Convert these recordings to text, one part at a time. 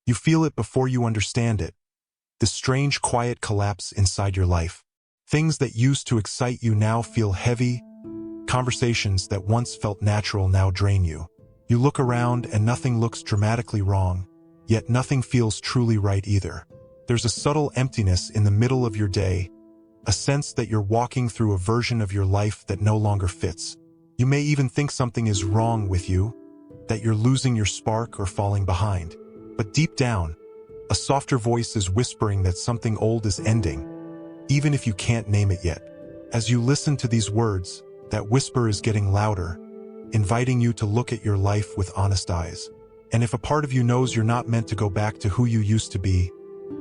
You feel it before you understand it. This strange quiet collapse inside your life. Things that used to excite you now feel heavy. Conversations that once felt natural now drain you. You look around and nothing looks dramatically wrong, yet nothing feels truly right either. There's a subtle emptiness in the middle of your day, a sense that you're walking through a version of your life that no longer fits. You may even think something is wrong with you, that you're losing your spark or falling behind. But deep down, a softer voice is whispering that something old is ending, even if you can't name it yet. As you listen to these words, that whisper is getting louder, inviting you to look at your life with honest eyes. And if a part of you knows you're not meant to go back to who you used to be,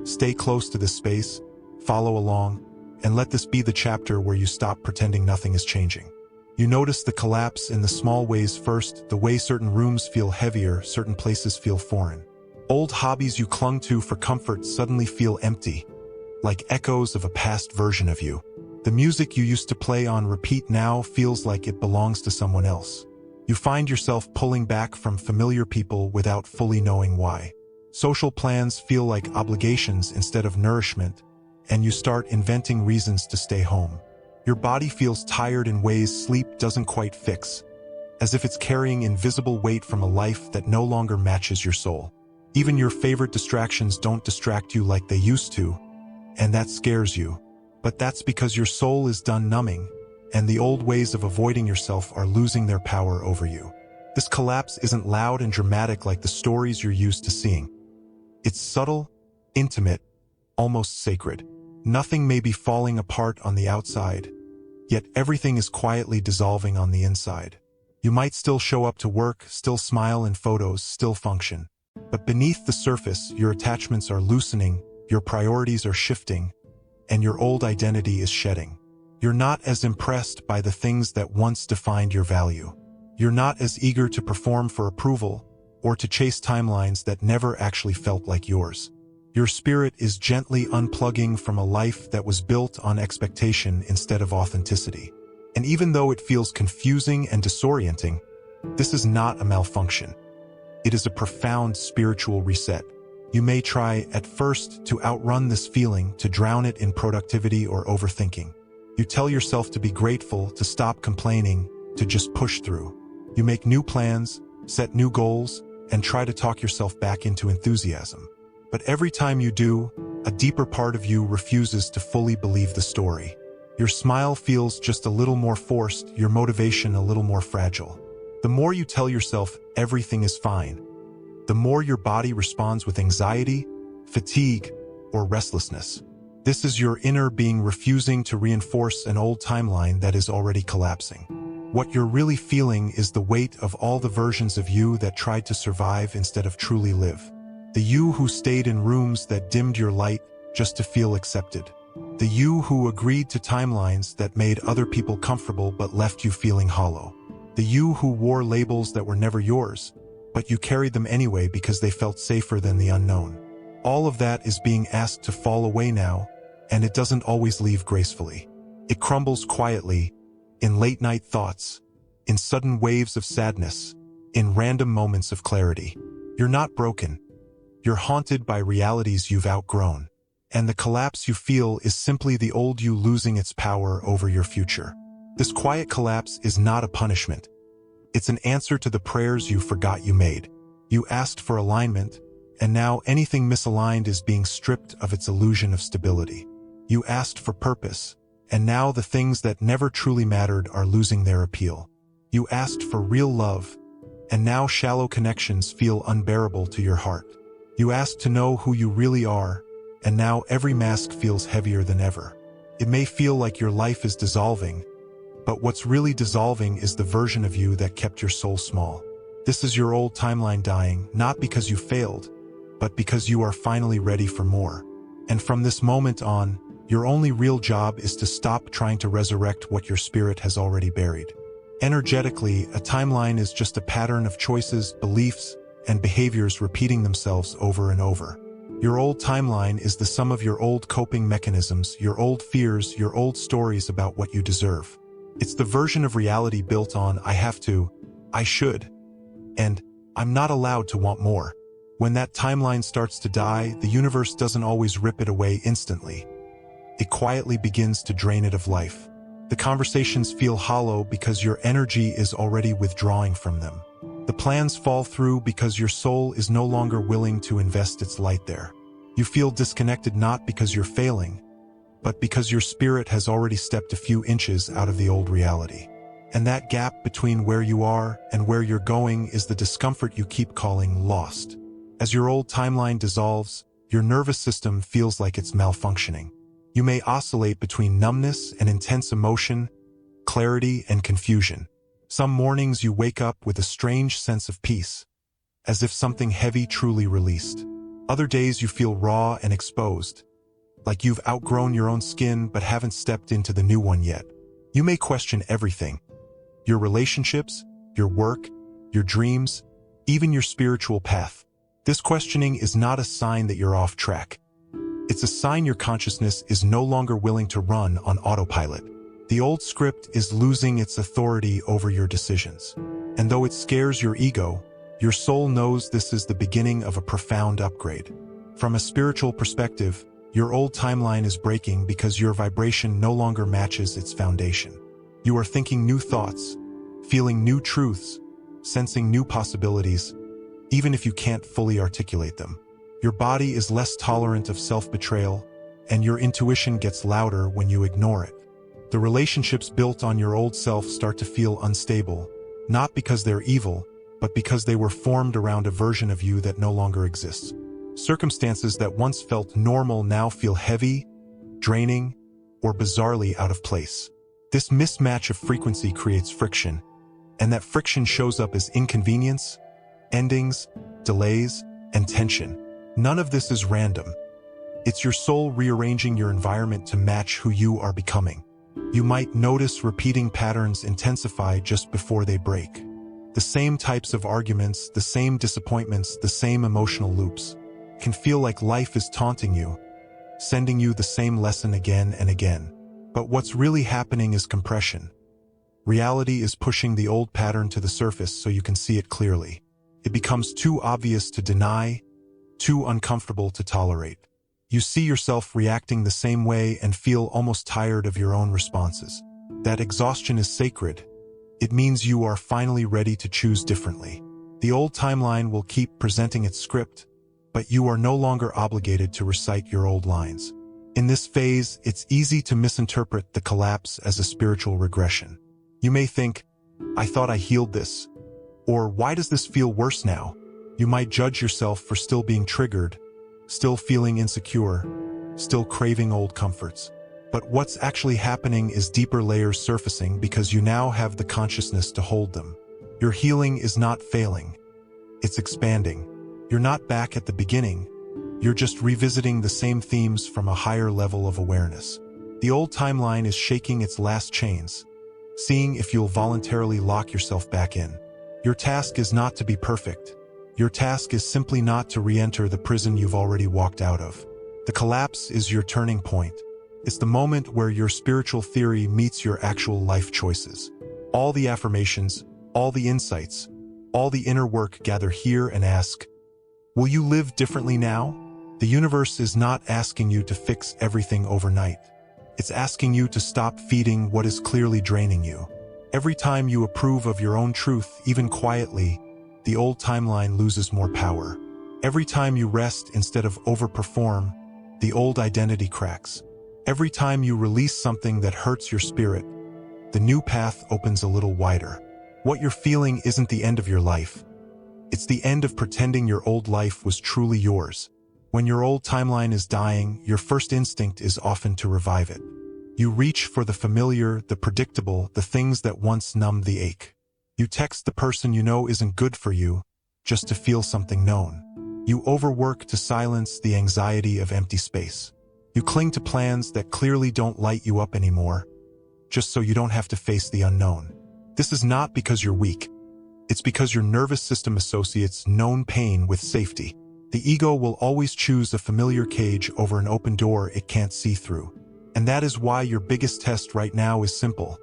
stay close to this space, follow along, and let this be the chapter where you stop pretending nothing is changing. You notice the collapse in the small ways first, the way certain rooms feel heavier, certain places feel foreign. Old hobbies you clung to for comfort suddenly feel empty, like echoes of a past version of you. The music you used to play on repeat now feels like it belongs to someone else. You find yourself pulling back from familiar people without fully knowing why. Social plans feel like obligations instead of nourishment, and you start inventing reasons to stay home. Your body feels tired in ways sleep doesn't quite fix, as if it's carrying invisible weight from a life that no longer matches your soul. Even your favorite distractions don't distract you like they used to, and that scares you. But that's because your soul is done numbing, and the old ways of avoiding yourself are losing their power over you. This collapse isn't loud and dramatic like the stories you're used to seeing. It's subtle, intimate, almost sacred. Nothing may be falling apart on the outside, yet everything is quietly dissolving on the inside. You might still show up to work, still smile in photos, still function. But beneath the surface, your attachments are loosening, your priorities are shifting, and your old identity is shedding. You're not as impressed by the things that once defined your value. You're not as eager to perform for approval or to chase timelines that never actually felt like yours. Your spirit is gently unplugging from a life that was built on expectation instead of authenticity. And even though it feels confusing and disorienting, this is not a malfunction. It is a profound spiritual reset. You may try, at first, to outrun this feeling, to drown it in productivity or overthinking. You tell yourself to be grateful, to stop complaining, to just push through. You make new plans, set new goals, and try to talk yourself back into enthusiasm. But every time you do, a deeper part of you refuses to fully believe the story. Your smile feels just a little more forced, your motivation a little more fragile. The more you tell yourself everything is fine, the more your body responds with anxiety, fatigue, or restlessness. This is your inner being refusing to reinforce an old timeline that is already collapsing. What you're really feeling is the weight of all the versions of you that tried to survive instead of truly live. The you who stayed in rooms that dimmed your light just to feel accepted. The you who agreed to timelines that made other people comfortable but left you feeling hollow. The you who wore labels that were never yours, but you carried them anyway because they felt safer than the unknown. All of that is being asked to fall away now, and it doesn't always leave gracefully. It crumbles quietly, in late-night thoughts, in sudden waves of sadness, in random moments of clarity. You're not broken. You're haunted by realities you've outgrown, and the collapse you feel is simply the old you losing its power over your future. This quiet collapse is not a punishment. It's an answer to the prayers you forgot you made. You asked for alignment, and now anything misaligned is being stripped of its illusion of stability. You asked for purpose, and now the things that never truly mattered are losing their appeal. You asked for real love, and now shallow connections feel unbearable to your heart. You asked to know who you really are, and now every mask feels heavier than ever. It may feel like your life is dissolving, but what's really dissolving is the version of you that kept your soul small. This is your old timeline dying, not because you failed, but because you are finally ready for more. And from this moment on, your only real job is to stop trying to resurrect what your spirit has already buried. Energetically, a timeline is just a pattern of choices, beliefs, and behaviors repeating themselves over and over. Your old timeline is the sum of your old coping mechanisms, your old fears, your old stories about what you deserve. It's the version of reality built on I have to, I should, and I'm not allowed to want more. When that timeline starts to die, the universe doesn't always rip it away instantly. It quietly begins to drain it of life. The conversations feel hollow because your energy is already withdrawing from them. The plans fall through because your soul is no longer willing to invest its light there. You feel disconnected not because you're failing, but because your spirit has already stepped a few inches out of the old reality. And that gap between where you are and where you're going is the discomfort you keep calling lost. As your old timeline dissolves, your nervous system feels like it's malfunctioning. You may oscillate between numbness and intense emotion, clarity and confusion. Some mornings you wake up with a strange sense of peace, as if something heavy truly released. Other days you feel raw and exposed, like you've outgrown your own skin but haven't stepped into the new one yet. You may question everything: your relationships, your work, your dreams, even your spiritual path. This questioning is not a sign that you're off track. It's a sign your consciousness is no longer willing to run on autopilot. The old script is losing its authority over your decisions. And though it scares your ego, your soul knows this is the beginning of a profound upgrade. From a spiritual perspective, your old timeline is breaking because your vibration no longer matches its foundation. You are thinking new thoughts, feeling new truths, sensing new possibilities, even if you can't fully articulate them. Your body is less tolerant of self-betrayal, and your intuition gets louder when you ignore it. The relationships built on your old self start to feel unstable, not because they're evil, but because they were formed around a version of you that no longer exists. Circumstances that once felt normal now feel heavy, draining, or bizarrely out of place. This mismatch of frequency creates friction, and that friction shows up as inconvenience, endings, delays, and tension. None of this is random. It's your soul rearranging your environment to match who you are becoming. You might notice repeating patterns intensify just before they break. The same types of arguments, the same disappointments, the same emotional loops can feel like life is taunting you, sending you the same lesson again and again. But what's really happening is compression. Reality is pushing the old pattern to the surface so you can see it clearly. It becomes too obvious to deny, too uncomfortable to tolerate. You see yourself reacting the same way and feel almost tired of your own responses. That exhaustion is sacred. It means you are finally ready to choose differently. The old timeline will keep presenting its script, but you are no longer obligated to recite your old lines. In this phase, it's easy to misinterpret the collapse as a spiritual regression. You may think, "I thought I healed this," or "Why does this feel worse now?" You might judge yourself for still being triggered, still feeling insecure, still craving old comforts. But what's actually happening is deeper layers surfacing because you now have the consciousness to hold them. Your healing is not failing. It's expanding. You're not back at the beginning. You're just revisiting the same themes from a higher level of awareness. The old timeline is shaking its last chains, seeing if you'll voluntarily lock yourself back in. Your task is not to be perfect. Your task is simply not to re-enter the prison you've already walked out of. The collapse is your turning point. It's the moment where your spiritual theory meets your actual life choices. All the affirmations, all the insights, all the inner work gather here and ask, will you live differently now? The universe is not asking you to fix everything overnight. It's asking you to stop feeding what is clearly draining you. Every time you approve of your own truth, even quietly, the old timeline loses more power. Every time you rest instead of overperform, the old identity cracks. Every time you release something that hurts your spirit, the new path opens a little wider. What you're feeling isn't the end of your life. It's the end of pretending your old life was truly yours. When your old timeline is dying, your first instinct is often to revive it. You reach for the familiar, the predictable, the things that once numbed the ache. You text the person you know isn't good for you, just to feel something known. You overwork to silence the anxiety of empty space. You cling to plans that clearly don't light you up anymore, just so you don't have to face the unknown. This is not because you're weak. It's because your nervous system associates known pain with safety. The ego will always choose a familiar cage over an open door it can't see through. And that is why your biggest test right now is simple.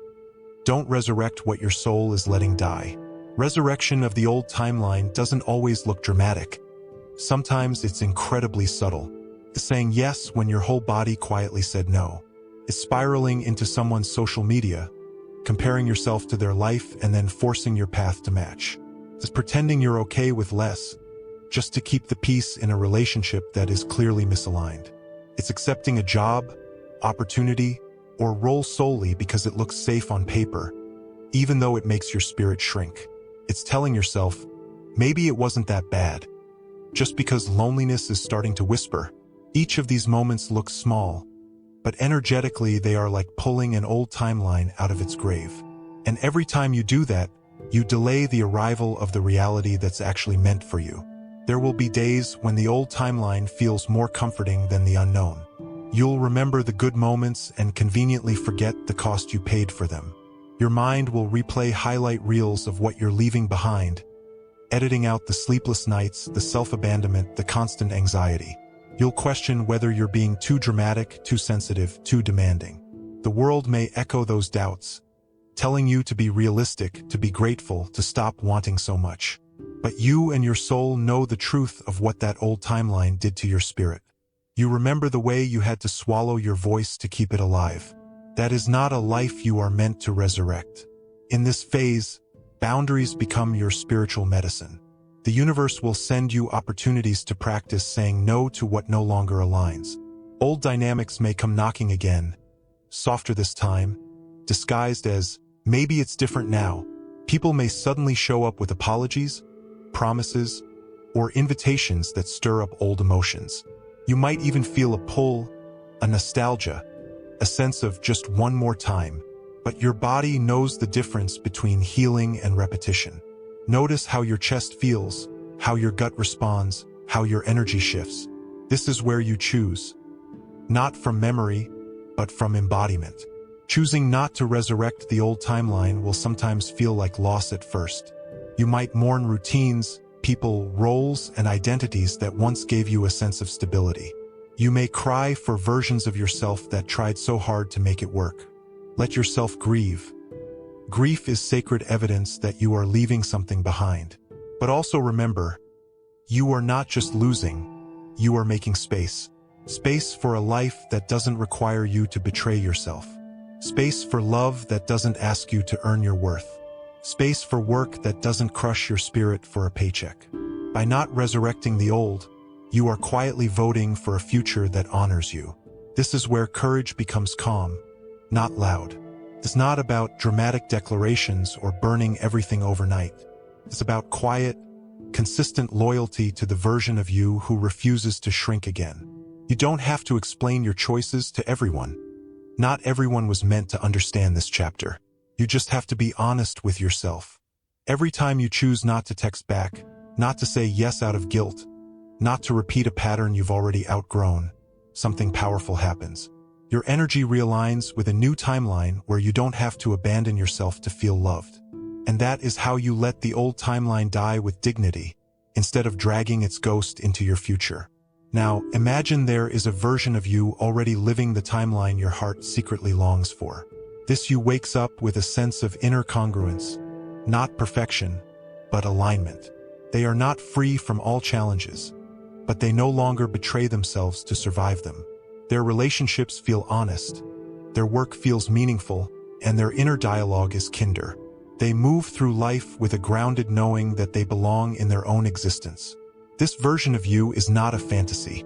Don't resurrect what your soul is letting die. Resurrection of the old timeline doesn't always look dramatic. Sometimes it's incredibly subtle. It's saying yes when your whole body quietly said no. It's spiraling into someone's social media, comparing yourself to their life and then forcing your path to match. It's pretending you're okay with less, just to keep the peace in a relationship that is clearly misaligned. It's accepting a job, opportunity, or role solely because it looks safe on paper, even though it makes your spirit shrink. It's telling yourself, maybe it wasn't that bad, just because loneliness is starting to whisper. Each of these moments looks small, but energetically they are like pulling an old timeline out of its grave. And every time you do that, you delay the arrival of the reality that's actually meant for you. There will be days when the old timeline feels more comforting than the unknown. You'll remember the good moments and conveniently forget the cost you paid for them. Your mind will replay highlight reels of what you're leaving behind, editing out the sleepless nights, the self-abandonment, the constant anxiety. You'll question whether you're being too dramatic, too sensitive, too demanding. The world may echo those doubts, telling you to be realistic, to be grateful, to stop wanting so much. But you and your soul know the truth of what that old timeline did to your spirit. You remember the way you had to swallow your voice to keep it alive. That is not a life you are meant to resurrect. In this phase, boundaries become your spiritual medicine. The universe will send you opportunities to practice saying no to what no longer aligns. Old dynamics may come knocking again, softer this time, disguised as, maybe it's different now. People may suddenly show up with apologies, promises, or invitations that stir up old emotions. You might even feel a pull, a nostalgia, a sense of just one more time, but your body knows the difference between healing and repetition. Notice how your chest feels, how your gut responds, how your energy shifts. This is where you choose. Not from memory, but from embodiment. Choosing not to resurrect the old timeline will sometimes feel like loss at first. You might mourn routines, people, roles, and identities that once gave you a sense of stability. You may cry for versions of yourself that tried so hard to make it work. Let yourself grieve. Grief is sacred evidence that you are leaving something behind. But also remember, you are not just losing, you are making space. Space for a life that doesn't require you to betray yourself. Space for love that doesn't ask you to earn your worth. Space for work that doesn't crush your spirit for a paycheck. By not resurrecting the old, you are quietly voting for a future that honors you. This is where courage becomes calm, not loud. It's not about dramatic declarations or burning everything overnight. It's about quiet, consistent loyalty to the version of you who refuses to shrink again. You don't have to explain your choices to everyone. Not everyone was meant to understand this chapter. You just have to be honest with yourself. Every time you choose not to text back, not to say yes out of guilt, not to repeat a pattern you've already outgrown, something powerful happens. Your energy realigns with a new timeline where you don't have to abandon yourself to feel loved. And that is how you let the old timeline die with dignity, instead of dragging its ghost into your future. Now, imagine there is a version of you already living the timeline your heart secretly longs for. This you wakes up with a sense of inner congruence, not perfection, but alignment. They are not free from all challenges, but they no longer betray themselves to survive them. Their relationships feel honest, their work feels meaningful, and their inner dialogue is kinder. They move through life with a grounded knowing that they belong in their own existence. This version of you is not a fantasy.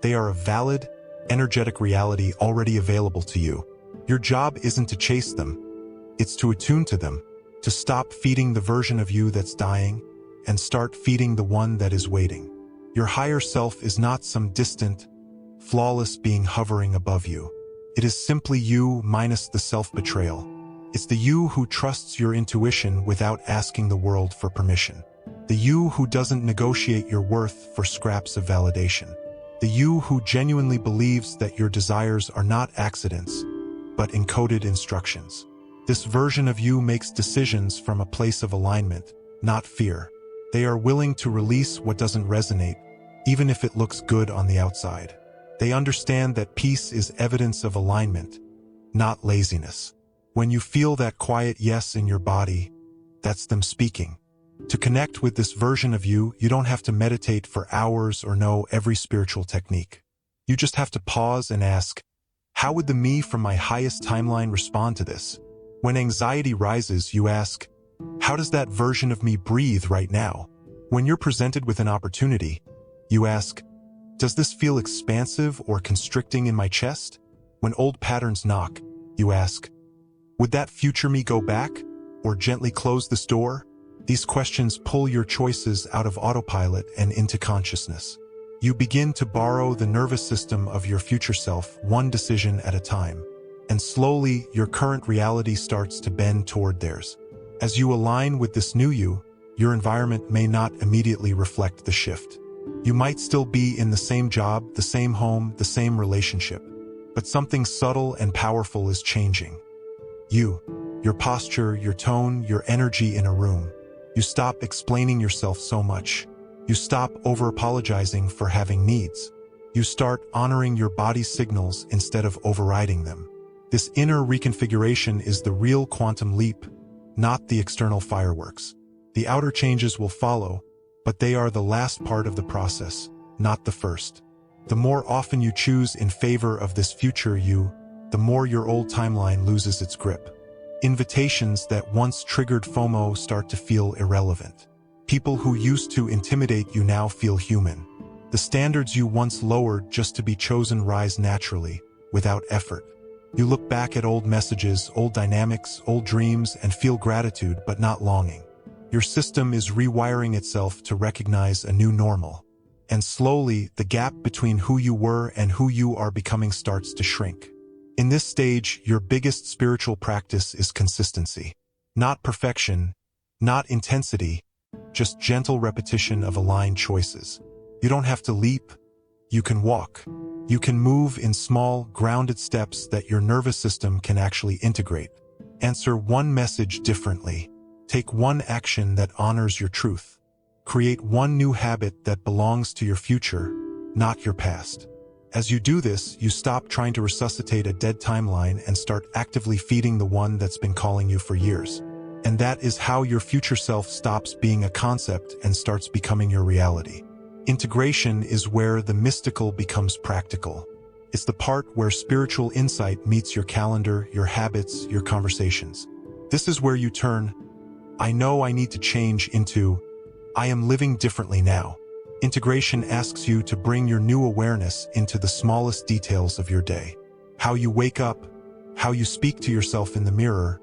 They are a valid, energetic reality already available to you. Your job isn't to chase them, it's to attune to them, to stop feeding the version of you that's dying, and start feeding the one that is waiting. Your higher self is not some distant, flawless being hovering above you. It is simply you minus the self-betrayal. It's the you who trusts your intuition without asking the world for permission. The you who doesn't negotiate your worth for scraps of validation. The you who genuinely believes that your desires are not accidents, but encoded instructions. This version of you makes decisions from a place of alignment, not fear. They are willing to release what doesn't resonate, even if it looks good on the outside. They understand that peace is evidence of alignment, not laziness. When you feel that quiet yes in your body, that's them speaking. To connect with this version of you, you don't have to meditate for hours or know every spiritual technique. You just have to pause and ask, how would the me from my highest timeline respond to this? When anxiety rises, you ask, how does that version of me breathe right now? When you're presented with an opportunity, you ask, does this feel expansive or constricting in my chest? When old patterns knock, you ask, would that future me go back or gently close this door? These questions pull your choices out of autopilot and into consciousness. You begin to borrow the nervous system of your future self, one decision at a time. And slowly, your current reality starts to bend toward theirs. As you align with this new you, your environment may not immediately reflect the shift. You might still be in the same job, the same home, the same relationship. But something subtle and powerful is changing. Your posture, your tone, your energy in a room. You stop explaining yourself so much. You stop over-apologizing for having needs. You start honoring your body's signals instead of overriding them. This inner reconfiguration is the real quantum leap, not the external fireworks. The outer changes will follow, but they are the last part of the process, not the first. The more often you choose in favor of this future you, the more your old timeline loses its grip. Invitations that once triggered FOMO start to feel irrelevant. People who used to intimidate you now feel human. The standards you once lowered just to be chosen rise naturally, without effort. You look back at old messages, old dynamics, old dreams, and feel gratitude but not longing. Your system is rewiring itself to recognize a new normal. And slowly, the gap between who you were and who you are becoming starts to shrink. In this stage, your biggest spiritual practice is consistency. Not perfection, not intensity, just gentle repetition of aligned choices. You don't have to leap, you can walk. You can move in small, grounded steps that your nervous system can actually integrate. Answer one message differently. Take one action that honors your truth. Create one new habit that belongs to your future, not your past. As you do this, you stop trying to resuscitate a dead timeline and start actively feeding the one that's been calling you for years. And that is how your future self stops being a concept and starts becoming your reality. Integration is where the mystical becomes practical. It's the part where spiritual insight meets your calendar, your habits, your conversations. This is where you turn, I know I need to change, into, I am living differently now. Integration asks you to bring your new awareness into the smallest details of your day. How you wake up, how you speak to yourself in the mirror,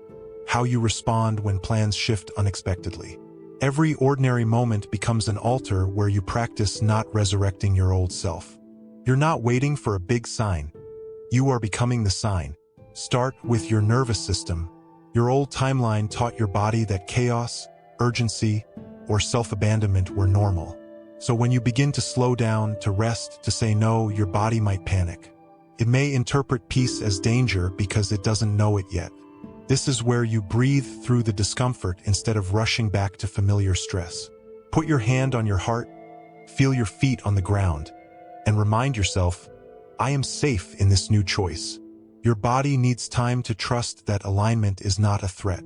how you respond when plans shift unexpectedly. Every ordinary moment becomes an altar where you practice not resurrecting your old self. You're not waiting for a big sign. You are becoming the sign. Start with your nervous system. Your old timeline taught your body that chaos, urgency, or self-abandonment were normal. So when you begin to slow down, to rest, to say no, your body might panic. It may interpret peace as danger because it doesn't know it yet. This is where you breathe through the discomfort instead of rushing back to familiar stress. Put your hand on your heart, feel your feet on the ground, and remind yourself, I am safe in this new choice. Your body needs time to trust that alignment is not a threat.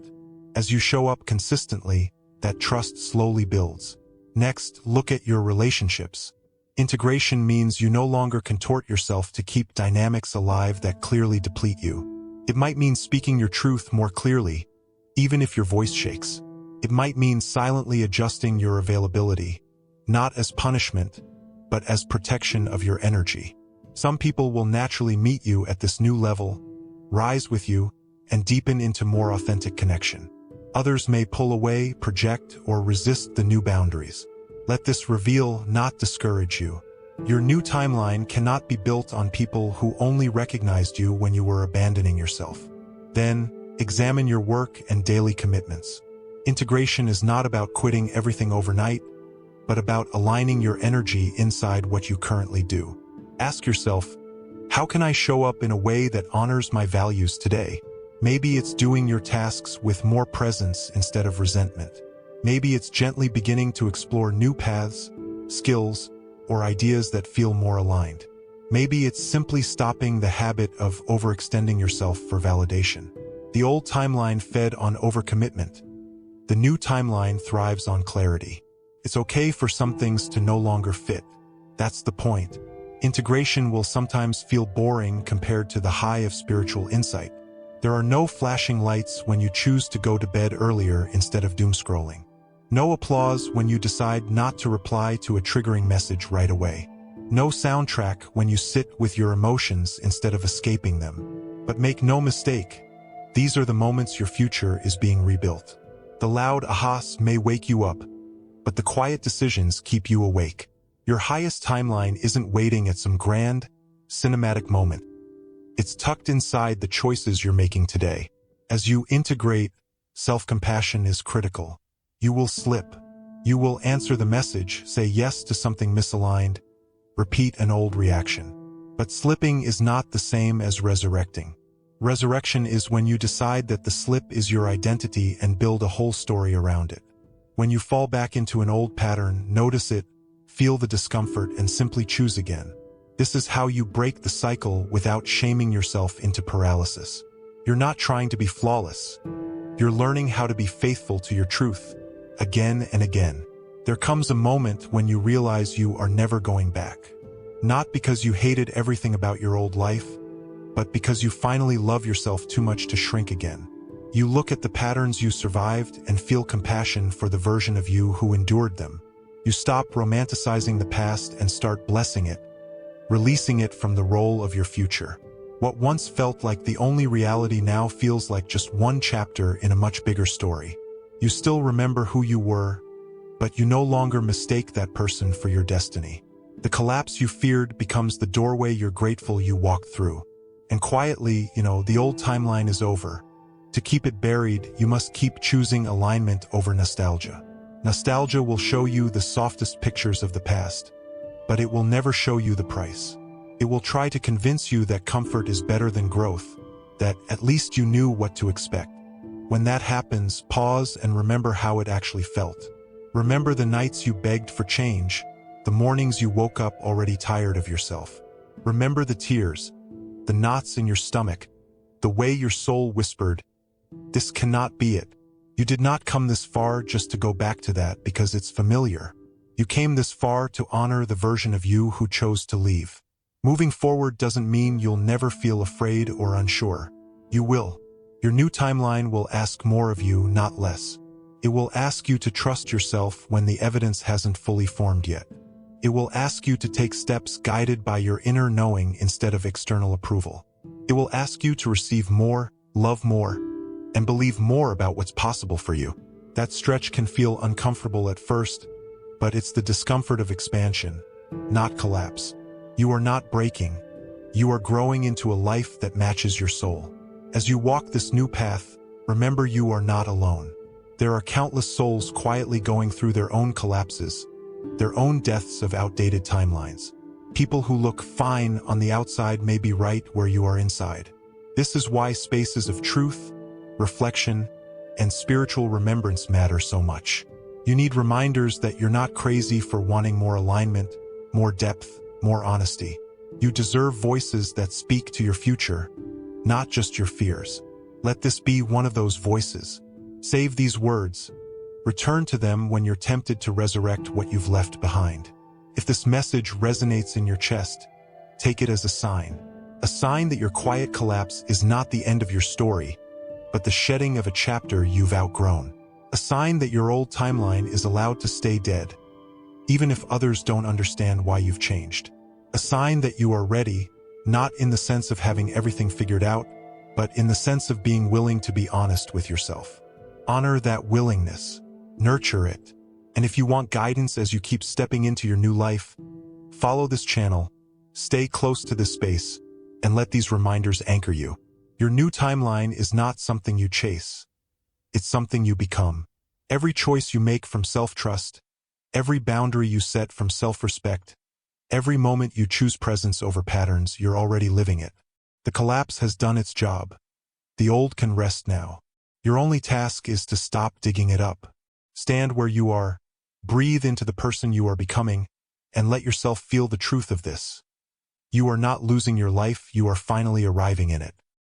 As you show up consistently, that trust slowly builds. Next, look at your relationships. Integration means you no longer contort yourself to keep dynamics alive that clearly deplete you. It might mean speaking your truth more clearly, even if your voice shakes. It might mean silently adjusting your availability, not as punishment, but as protection of your energy. Some people will naturally meet you at this new level, rise with you, and deepen into more authentic connection. Others may pull away, project, or resist the new boundaries. Let this reveal, not discourage you. Your new timeline cannot be built on people who only recognized you when you were abandoning yourself. Then, examine your work and daily commitments. Integration is not about quitting everything overnight, but about aligning your energy inside what you currently do. Ask yourself, how can I show up in a way that honors my values today? Maybe it's doing your tasks with more presence instead of resentment. Maybe it's gently beginning to explore new paths, skills, or ideas that feel more aligned. Maybe it's simply stopping the habit of overextending yourself for validation. The old timeline fed on overcommitment. The new timeline thrives on clarity. It's okay for some things to no longer fit. That's the point. Integration will sometimes feel boring compared to the high of spiritual insight. There are no flashing lights when you choose to go to bed earlier instead of doom-scrolling. No applause when you decide not to reply to a triggering message right away. No soundtrack when you sit with your emotions instead of escaping them. But make no mistake, these are the moments your future is being rebuilt. The loud ahas may wake you up, but the quiet decisions keep you awake. Your highest timeline isn't waiting at some grand, cinematic moment. It's tucked inside the choices you're making today. As you integrate, self-compassion is critical. You will slip. You will answer the message, say yes to something misaligned, repeat an old reaction. But slipping is not the same as resurrecting. Resurrection is when you decide that the slip is your identity and build a whole story around it. When you fall back into an old pattern, notice it, feel the discomfort, and simply choose again. This is how you break the cycle without shaming yourself into paralysis. You're not trying to be flawless. You're learning how to be faithful to your truth, again and again. There comes a moment when you realize you are never going back. Not because you hated everything about your old life, but because you finally love yourself too much to shrink again. You look at the patterns you survived and feel compassion for the version of you who endured them. You stop romanticizing the past and start blessing it, releasing it from the role of your future. What once felt like the only reality now feels like just one chapter in a much bigger story. You still remember who you were, but you no longer mistake that person for your destiny. The collapse you feared becomes the doorway you're grateful you walked through. And quietly, the old timeline is over. To keep it buried, you must keep choosing alignment over nostalgia. Nostalgia will show you the softest pictures of the past, but it will never show you the price. It will try to convince you that comfort is better than growth, that at least you knew what to expect. When that happens, pause and remember how it actually felt. Remember the nights you begged for change, the mornings you woke up already tired of yourself. Remember the tears, the knots in your stomach, the way your soul whispered, "This cannot be it." You did not come this far just to go back to that because it's familiar. You came this far to honor the version of you who chose to leave. Moving forward doesn't mean you'll never feel afraid or unsure. You will. Your new timeline will ask more of you, not less. It will ask you to trust yourself when the evidence hasn't fully formed yet. It will ask you to take steps guided by your inner knowing instead of external approval. It will ask you to receive more, love more, and believe more about what's possible for you. That stretch can feel uncomfortable at first, but it's the discomfort of expansion, not collapse. You are not breaking. You are growing into a life that matches your soul. As you walk this new path, remember you are not alone. There are countless souls quietly going through their own collapses, their own deaths of outdated timelines. People who look fine on the outside may be right where you are inside. This is why spaces of truth, reflection, and spiritual remembrance matter so much. You need reminders that you're not crazy for wanting more alignment, more depth, more honesty. You deserve voices that speak to your future, not just your fears. Let this be one of those voices. Save these words. Return to them when you're tempted to resurrect what you've left behind. If this message resonates in your chest, take it as a sign that your quiet collapse is not the end of your story, but the shedding of a chapter you've outgrown. A sign that your old timeline is allowed to stay dead, even if others don't understand why you've changed. A sign that you are ready, not in the sense of having everything figured out, but in the sense of being willing to be honest with yourself. Honor that willingness. Nurture it. And if you want guidance as you keep stepping into your new life, follow this channel, stay close to this space, and let these reminders anchor you. Your new timeline is not something you chase. It's something you become. Every choice you make from self-trust, every boundary you set from self-respect, every moment you choose presence over patterns, you're already living it. The collapse has done its job. The old can rest now. Your only task is to stop digging it up. Stand where you are, breathe into the person you are becoming, and let yourself feel the truth of this. You are not losing your life, you are finally arriving in it.